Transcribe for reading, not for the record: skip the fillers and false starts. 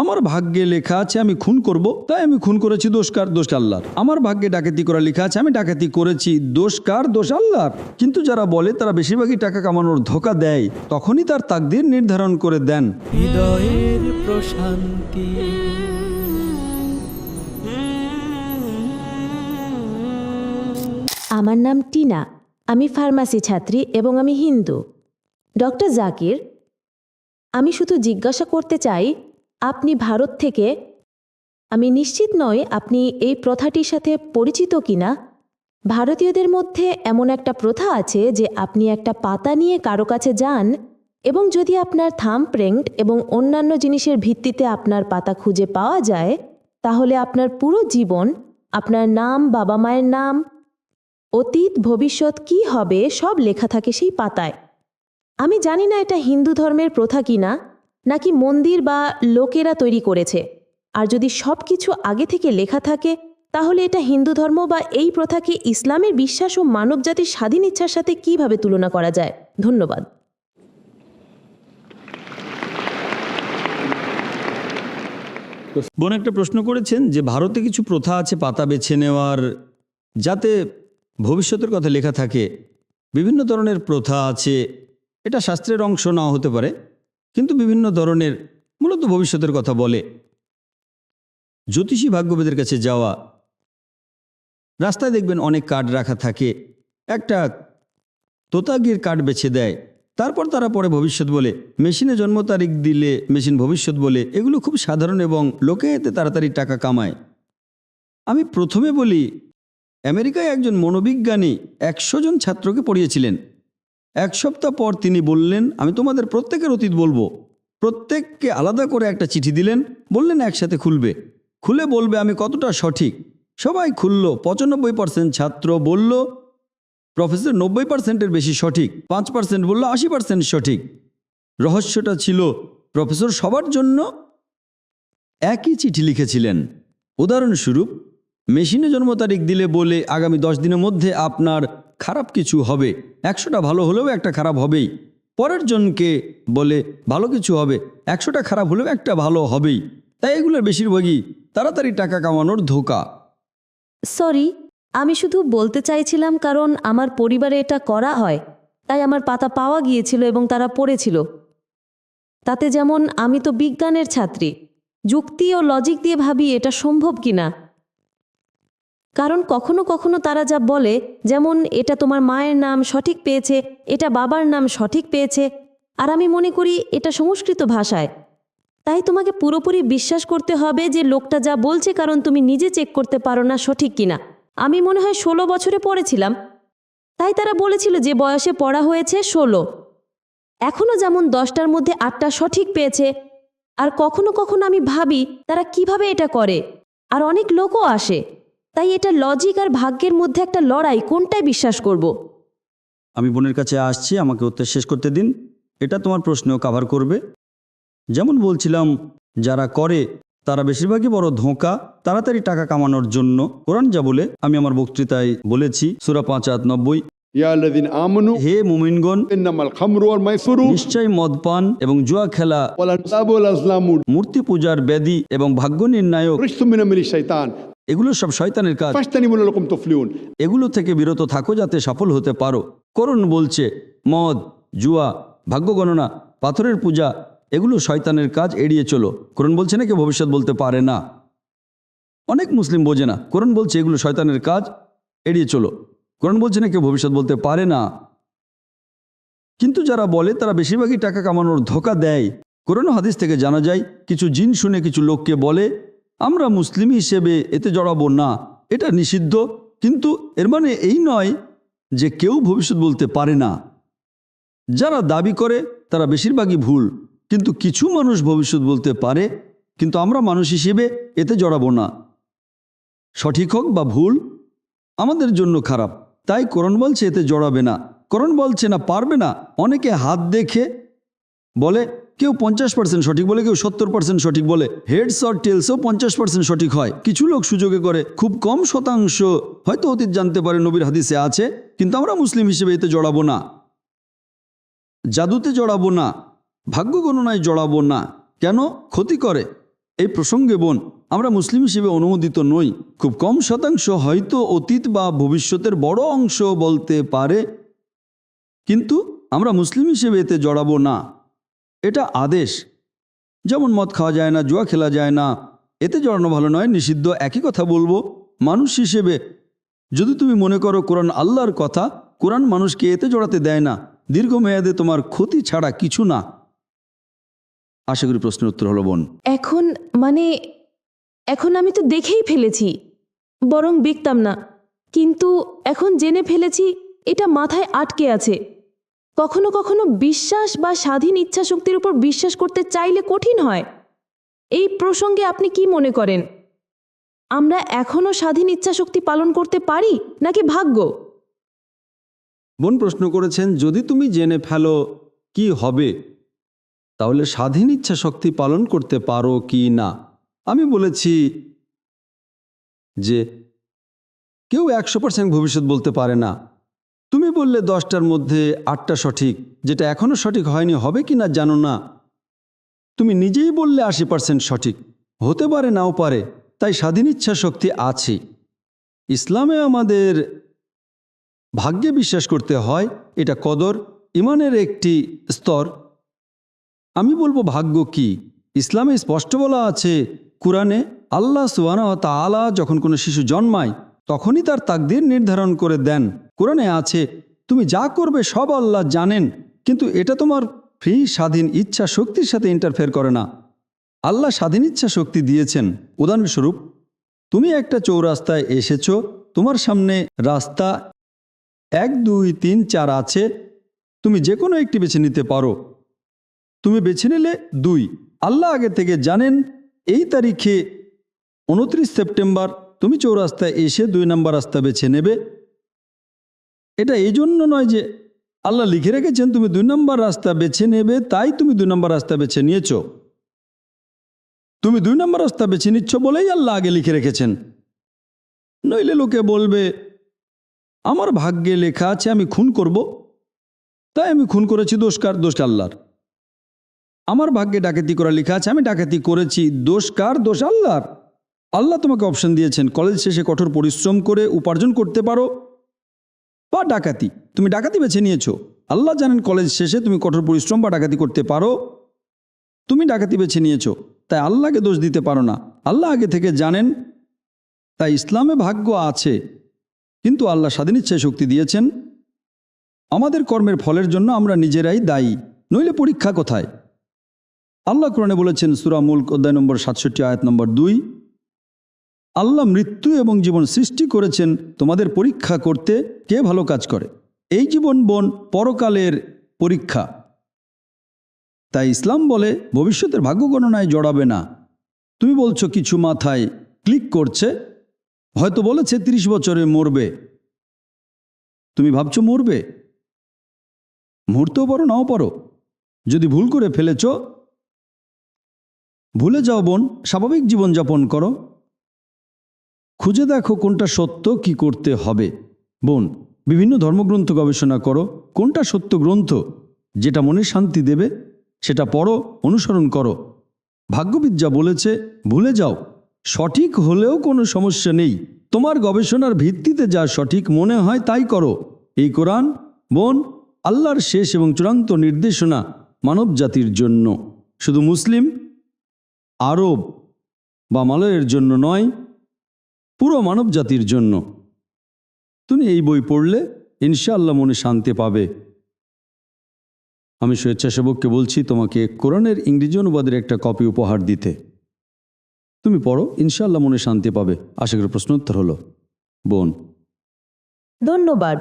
আমার ভাগ্যে লেখা আছে আমি খুন করব, তাই আমি খুন করেছি, দোষ কার? দোষ আল্লাহর। আমার ভাগ্যে ডাকাতি করা লেখা আছে, আমি ডাকাতি করেছি, দোষ কার? দোষ আল্লাহর। কিন্তু যারা বলে তারা বেশিরভাগই টাকা কামানোর ধোঁকা দেয়, তখনই তার তাকদীর নির্ধারণ করে দেন। হৃদয়ের প্রশান্তি। আমার নাম টিনা, আমি ফার্মাসি ছাত্রী এবং আমি হিন্দু। ডক্টর জাকির, আমি শুধু জিজ্ঞাসা করতে চাই, আপনি ভারত থেকে, আমি নিশ্চিত নই আপনি এই প্রথাটির সাথে পরিচিত কিনা। ভারতীয়দের মধ্যে এমন একটা প্রথা আছে যে আপনি একটা পাতা নিয়ে কারো কাছে যান এবং যদি আপনার থাম্বপ্রিন্ট এবং অন্যান্য জিনিসের ভিত্তিতে আপনার পাতা খুঁজে পাওয়া যায়, তাহলে আপনার পুরো জীবন, আপনার নাম, বাবা মায়ের নাম, অতীত ভবিষ্যৎ কি হবে সব লেখা থাকে সেই পাতায়। আমি জানি না এটা হিন্দু ধর্মের প্রথা কিনা নাকি মন্দির বা লোকেরা তৈরি করেছে। আর যদি সব কিছু আগে থেকে লেখা থাকে, তাহলে এটা হিন্দু ধর্ম বা এই প্রথাকে ইসলামের বিশ্বাস ও মানবজাতির স্বাধীন ইচ্ছার সাথে কিভাবে তুলনা করা যায়? ধন্যবাদ। বোন একটা প্রশ্ন করেছেন যে ভারতে কিছু প্রথা আছে পাতা বেছে নেওয়ার, যাতে ভবিষ্যতের কথা লেখা থাকে। বিভিন্ন ধরনের প্রথা আছে, এটা শাস্ত্রের অংশ নাও হতে পারে, কিন্তু বিভিন্ন ধরনের মূলত ভবিষ্যতের কথা বলে। জ্যোতিষী ভাগ্যবেদের কাছে যাওয়া, রাস্তায় দেখবেন অনেক কার্ড রাখা থাকে, একটা তোতাগির কার্ড বেছে দেয়, তারপর তারা পরে ভবিষ্যৎ বলে। মেশিনে জন্ম তারিখ দিলে মেশিন ভবিষ্যৎ বলে। এগুলো খুব সাধারণ এবং লোকে এতে তাড়াতাড়ি টাকা কামায়। আমি প্রথমে বলি, আমেরিকায় একজন মনোবিজ্ঞানী 100 জন ছাত্রকে পড়িয়েছিলেন। 1 সপ্তাহ পর তিনি বললেন, আমি তোমাদের প্রত্যেকের অতীত বলবো। প্রত্যেককে আলাদা করে একটা চিঠি দিলেন, বললেন একসাথে খুলবে, খুলে বলবে আমি কতটা সঠিক। সবাই খুলল। 95% ছাত্র বলল প্রফেসর 90%-এর বেশি সঠিক, 5% বলল 80% সঠিক। রহস্যটা ছিল প্রফেসর সবার জন্য একই চিঠি লিখেছিলেন। উদাহরণস্বরূপ, মেশিনে জন্ম তারিখ দিলে বলে আগামী 10 দিনের মধ্যে আপনার খারাপ কিছু হবে, 100টা ভালো হলেও একটা খারাপ হবেই। পরের জনকে বলে ভালো কিছু হবে, 100টা খারাপ হলেও একটা ভালো হবেই। তাই এগুলোর বেশিরভাগই তাড়াতাড়ি টাকা কামানোর ধোঁকা। সরি, আমি শুধু বলতে চাইছিলাম কারণ আমার পরিবারে এটা করা হয়, তাই আমার পাতা পাওয়া গিয়েছিল এবং তারা পড়েছিল। তাতে যেমন আমি তো বিজ্ঞানের ছাত্রী, যুক্তি ও লজিক দিয়ে ভাবি এটা সম্ভব কিনা। কারণ কখনো কখনো তারা যা বলে, যেমন এটা তোমার মায়ের নাম সঠিক পেয়েছে, এটা বাবার নাম সঠিক পেয়েছে, আর আমি মনে করি এটা সংস্কৃত ভাষায়। তাই তোমাকে পুরোপুরি বিশ্বাস করতে হবে যে লোকটা যা বলছে, কারণ তুমি নিজে চেক করতে পারো না সঠিক কিনা। আমি মনে হয় 16 বছরে পড়েছিলাম, তাই তারা বলেছিল যে বয়সে পড়া হয়েছে 16। এখনও যেমন 10টার মধ্যে 8টা সঠিক পেয়েছে। আর কখনো কখনো আমি ভাবি তারা কিভাবে এটা করে। আর অনেক লোকও আসে, তাই এটা লজিক আর ভাগ্যের মধ্যে একটা লড়াই, কোনটায় বিশ্বাস করব। আমি বোনের কাছে আসছি, আমাকে উত্তর শেষ করতে দিন। এটা তোমার প্রশ্ন কভার করবে। যেমন বলছিলাম, যারা করে তারা বেশিরভাগই বড় ধোঁকা, তাড়াতাড়ি টাকা কামানোর জন্য। কোরআন যা বলে, আমি আমার বক্তৃতায় বলেছি, সূরা 5 আয়াত 90, হে মুমিনগণ, নিশ্চয় মদপান এবং জুয়া খেলা, মূর্তি পূজার ব্যাধি এবং ভাগ্য নির্ণায়ক, এগুলো সব শয়তানের কাজ। এগুলো থেকে বিরত থাকো যাতে সফল হতে পারো। কোরআন বলছে মদ, জুয়া, ভাগ্য গণনা, পাথরের পূজা, এগুলো শয়তানের কাজ, এড়িয়ে চলো। কোরআন বলছে না কেউ ভবিষ্যৎ বলতে পারে না। অনেক মুসলিম বোঝে না। কোরআন বলছে এগুলো শয়তানের কাজ, এড়িয়ে চলো। কোরআন বলছে না কেউ ভবিষ্যৎ বলতে পারে না। কিন্তু যারা বলে তারা বেশিরভাগই টাকা কামানোর ধোঁকা দেয়। কোরআন হাদিস থেকে জানা যায়, কিছু জিন শুনে কিছু লোককে বলে আমরা মুসলিম হিসেবে এতে জড়াবো না, এটা নিষিদ্ধ। কিন্তু এর মানে এই নয় যে কেউ ভবিষ্যৎ বলতে পারে না। যারা দাবি করে তারা বেশিরভাগই ভুল। কিন্তু কিছু মানুষ ভবিষ্যৎ বলতে পারে, কিন্তু আমরা মানুষ হিসেবে এতে জড়াবো না। সঠিক হোক বা ভুল আমাদের জন্য খারাপ, তাই কোরআন বলছে এতে জড়াবে না। কোরআন বলছে না পারবে না। অনেকে হাত দেখে বলে, কেউ 50% সঠিক বলে, কেউ 70% সঠিক বলে। হেডস অর টেলসও 50% সঠিক হয়। কিছু লোক সুযোগে করে, খুব কম শতাংশ হয়তো অতীত জানতে পারে, নবীর হাদিসে আছে, কিন্তু আমরা মুসলিম হিসেবে এতে জড়াবো না। জাদুতে জড়াবো না, ভাগ্য গণনায় জড়াবো না। কেন? ক্ষতি করে। এই প্রসঙ্গে বোন, আমরা মুসলিম হিসেবে অনুমোদিত নই। খুব কম শতাংশ হয়তো অতীত বা ভবিষ্যতের বড় অংশ বলতে পারে, কিন্তু আমরা মুসলিম হিসেবে এতে জড়াবো না। এটা আদেশ। যেমন মদ খাওয়া যায় না, জুয়া খেলা যায় না, এতে জড়ানো ভালো নয়, নিষিদ্ধ। একই কথা বলবো মানুষ হিসেবে, যদি তুমি মনে করো কোরআন আল্লাহর কথা, কোরআন মানুষকে এতে জড়াতে দেয় না, দীর্ঘমেয়াদে তোমার ক্ষতি ছাড়া কিছু না। আশা করি প্রশ্নের উত্তর হলো বোন। এখন আমি তো দেখেই ফেলেছি, বরং বিকতাম না, কিন্তু এখন জেনে ফেলেছি এটা মাথায় আটকে আছে। কখনো কখনো বিশ্বাস বা স্বাধীন ইচ্ছাশক্তির উপর বিশ্বাস করতে চাইলে কঠিন হয়। এই প্রসঙ্গে আপনি কি মনে করেন, আমরা এখনো স্বাধীন ইচ্ছাশক্তি পালন করতে পারি নাকি ভাগ্য? বোন প্রশ্ন করেছেন, যদি তুমি জেনে ফেলো কি হবে, তাহলে স্বাধীন ইচ্ছা শক্তি পালন করতে পারো কি না। আমি বলেছি যে কেউ 100% ভবিষ্যৎ বলতে পারে না। তুমি বললে 10টার মধ্যে 8টা সঠিক, যেটা এখনও সঠিক হয়নি, হবে কি না জানো না। তুমি নিজেই বললে 80% সঠিক, হতে পারে নাও পারে। তাই স্বাধীন ইচ্ছা শক্তি আছে। ইসলামে আমাদের ভাগ্যে বিশ্বাস করতে হয়, এটা কদর, ইমানের একটি স্তর। আমি বলবো ভাগ্য কি? ইসলামে স্পষ্ট বলা আছে কুরআনে, আল্লাহ সুবহানাহু ওয়া তাআলা যখন কোনো শিশু জন্মায় তখনই তার তাকদীর নির্ধারণ করে দেন। কুরআনে আছে তুমি যা করবে সব আল্লাহ জানেন, কিন্তু এটা তোমার ফ্রি স্বাধীন ইচ্ছা শক্তির সাথে ইন্টারফেয়ার করে না। আল্লাহ স্বাধীন ইচ্ছা শক্তি দিয়েছেন। উদাহরণস্বরূপ, তুমি একটা চৌরাস্তায় এসেছো, তোমার সামনে রাস্তা 1, 2, 3, 4 আছে, তুমি যে কোনো একটি বেছে নিতে পারো। তুমি বেছে নিলে 2। আল্লাহ আগে থেকে জানেন এই তারিখে 29 সেপ্টেম্বর তুমি চৌরাস্তায় এসে 2 নম্বর রাস্তা বেছে নেবে। এটা এই জন্য নয় যে আল্লাহ লিখে রেখেছেন তুমি 2 নম্বর রাস্তা বেছে নেবে, তাই তুমি 2 নম্বর রাস্তা বেছে নিয়েছ। তুমি 2 নম্বর রাস্তা বেছে নিচ্ছ বলেই আল্লাহ আগে লিখে রেখেছেন। নইলে লোকে বলবে আমার ভাগ্যে লেখা আছে আমি খুন করব, তাই আমি খুন করেছি, দোষ কার? দোষ আল্লাহর। আমার ভাগ্যে ডাকাতি করা লেখা আছে, আমি ডাকাতি করেছি, দোষ কার? দোষ আল্লাহর। আল্লাহ তোমাকে অপশন দিয়েছেন, কলেজ শেষে কঠোর পরিশ্রম করে উপার্জন করতে পারো বা ডাকাতি। তুমি ডাকাতি বেছে নিয়েছো। আল্লাহ জানেন কলেজ শেষে তুমি কঠোর পরিশ্রম বা ডাকাতি করতে পারো, তুমি ডাকাতি বেছে নিয়েছো, তাই আল্লাহকে দোষ দিতে পারো না। আল্লাহ আগে থেকে জানেন। তাই ইসলামে ভাগ্য আছে, কিন্তু আল্লাহ স্বাধীন ইচ্ছায় শক্তি দিয়েছেন। আমাদের কর্মের ফলের জন্য আমরা নিজেরাই দায়ী, নইলে পরীক্ষা কোথায়? আল্লাহ কোরআনে বলেছেন সূরা মুলক অধ্যায় নম্বর 67 আয়াত নম্বর 2, আল্লাহ মৃত্যু এবং জীবন সৃষ্টি করেছেন তোমাদের পরীক্ষা করতে কে ভালো কাজ করে। এই জীবন বোন পরকালের পরীক্ষা। তাই ইসলাম বলে ভবিষ্যতের ভাগ্য গণনায় জড়াবে না। তুমি বলছো কিছু মাথায় ক্লিক করছে, হয়তো বলেছে 30 বছরে মরবে, তুমি ভাবছো মরবে, মরতেও পারো নাও পারো। যদি ভুল করে ফেলেছ ভুলে যাও বোন, স্বাভাবিক জীবনযাপন করো, খুঁজে দেখো কোনটা সত্য, কি করতে হবে। বোন, বিভিন্ন ধর্মগ্রন্থ গবেষণা করো, কোনটা সত্য গ্রন্থ যেটা মনে শান্তি দেবে সেটা পড়ো, অনুসরণ করো। ভাগ্যবিদ যা বলেছে ভুলে যাও, সঠিক হলেও কোনো সমস্যা নেই, তোমার গবেষণার ভিত্তিতে যা সঠিক মনে হয় তাই করো। এই কোরআন বোন আল্লাহর শেষ এবং চূড়ান্ত নির্দেশনা মানব জাতির জন্য, শুধু মুসলিম, আরব বা মালয়ের জন্য নয়, পুরো মানব জাতির জন্য। তুমি এই বই পড়লে ইনশাআল্লাহ মনে শান্তি পাবে। আমি স্বেচ্ছাসেবককে বলছি তোমাকে কোরআনের ইংরেজি অনুবাদের একটা কপি উপহার দিতে। তুমি পড়ো, ইনশাআল্লাহ মনে শান্তি পাবে। আশা করি প্রশ্নোত্তর হলো বোন। ধন্যবাদ।